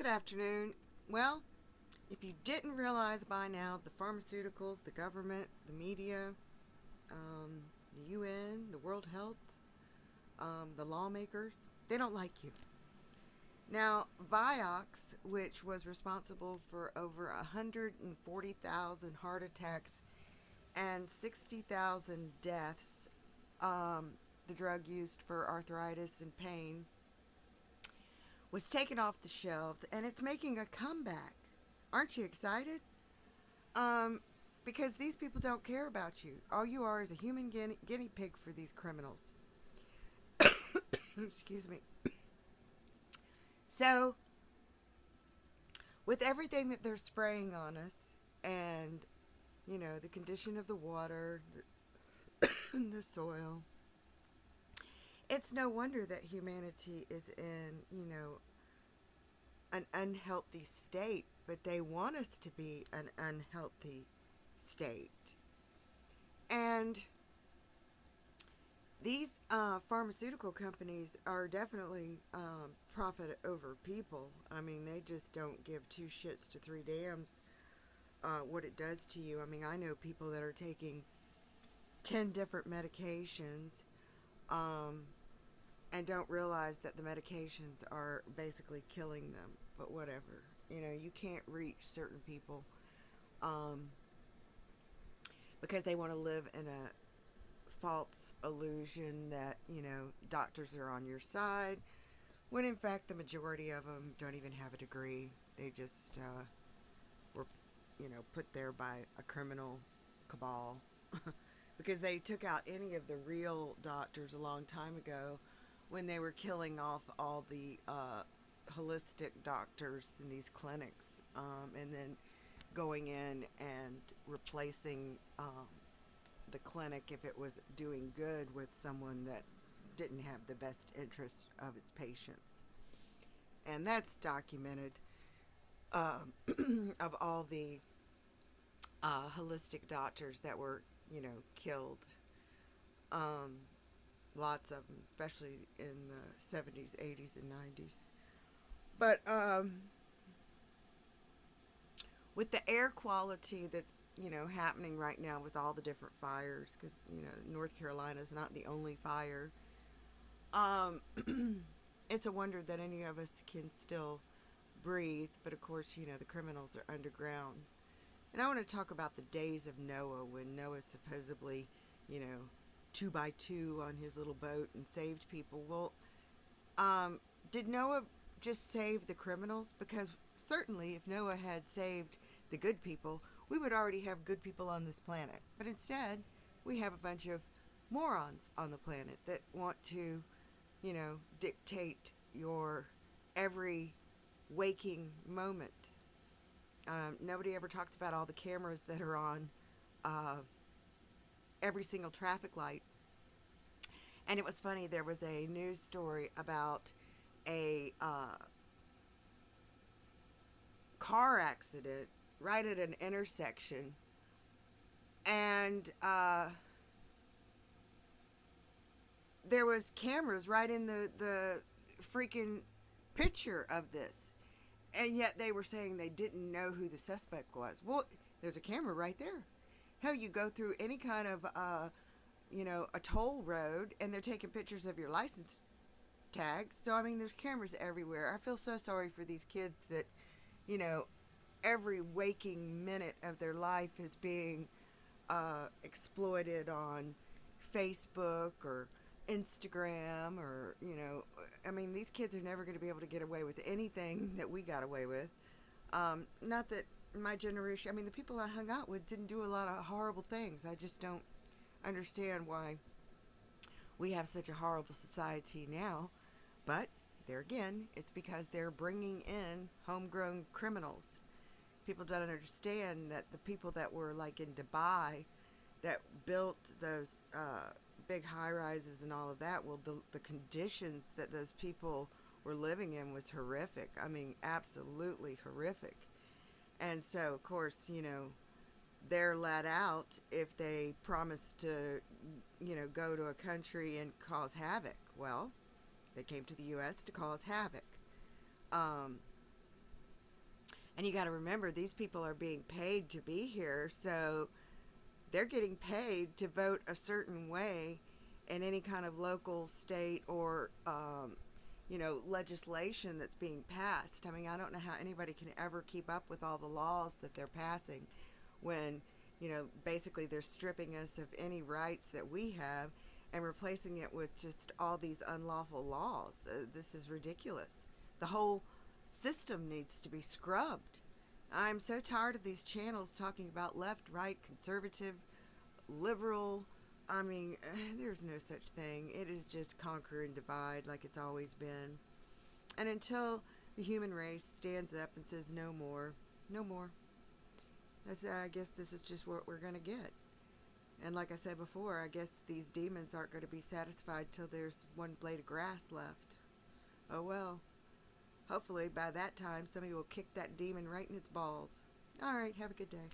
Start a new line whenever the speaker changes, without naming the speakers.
Good afternoon. Well, if you didn't realize by now, the pharmaceuticals, the government, the media, the UN, the World Health, the lawmakers, they don't like you. Now, Vioxx, which was responsible for over 140,000 heart attacks and 60,000 deaths, the drug used for arthritis and pain, was taken off the shelves and it's making a comeback. Aren't you excited? Um, because these people don't care about you. All you are is a human guinea pig for these criminals. Excuse me. So, with everything that they're spraying on us, and the condition of the water, the soil, it's no wonder that humanity is in an unhealthy state. But they want us to be an unhealthy state, and these pharmaceutical companies are definitely profit over people. I mean, they just don't give two shits to three dams what it does to you. I mean, I know people that are taking 10 different medications um, and don't realize that the medications are basically killing them. But whatever. You can't reach certain people um, because they want to live in a false illusion that, doctors are on your side, when in fact the majority of them don't even have a degree. They just were, put there by a criminal cabal because they took out any of the real doctors a long time ago when they were killing off all the holistic doctors in these clinics, and then going in and replacing the clinic, if it was doing good, with someone that didn't have the best interest of its patients. And that's documented, um, of all the holistic doctors that were, killed. Um, Lots of them, especially in the 70s, 80s, and 90s. But with the air quality that's happening right now with all the different fires, because North Carolina is not the only fire. um, it's a wonder that any of us can still breathe. But of course, the criminals are underground. And I want to talk about the days of Noah, when Noah supposedly, you know, two by two on his little boat and saved people. Well, did Noah just save the criminals? Because certainly, if Noah had saved the good people, we would already have good people on this planet. But instead, we have a bunch of morons on the planet that want to, dictate your every waking moment. Nobody ever talks about all the cameras that are on uh, every single traffic light. And it was funny, there was a news story about a car accident right at an intersection. And there was cameras right in the freaking picture of this. And yet they were saying they didn't know who the suspect was. Well, there's a camera right there. Hell, you go through any kind of, a toll road, and they're taking pictures of your license tag. So, I mean, there's cameras everywhere. I feel so sorry for these kids that, you know, every waking minute of their life is being exploited on Facebook or Instagram, or, I mean, these kids are never going to be able to get away with anything that we got away with. Not that my generation, I mean, the people I hung out with didn't do a lot of horrible things. I just don't understand why we have such a horrible society now. But there again, it's because they're bringing in homegrown criminals. People don't understand that the people that were like in Dubai that built those big high rises and all of that, well, the conditions that those people were living in was horrific. I mean, absolutely horrific. And so, of course, they're let out if they promise to, go to a country and cause havoc. Well, they came to the U.S. to cause havoc. Um, And you got to remember, these people are being paid to be here, so they're getting paid to vote a certain way in any kind of local, state, or legislation that's being passed. I mean, I don't know how anybody can ever keep up with all the laws that they're passing when, basically they're stripping us of any rights that we have and replacing it with just all these unlawful laws. This is ridiculous. The whole system needs to be scrubbed. I'm so tired of these channels talking about left, right, conservative, liberal. I mean, there's no such thing. It is just conquer and divide like it's always been. And until the human race stands up and says no more, no more, I guess this is just what we're going to get. And like I said before, I guess these demons aren't going to be satisfied till there's one blade of grass left. Oh well. Hopefully by that time somebody will kick that demon right in its balls. Alright, have a good day.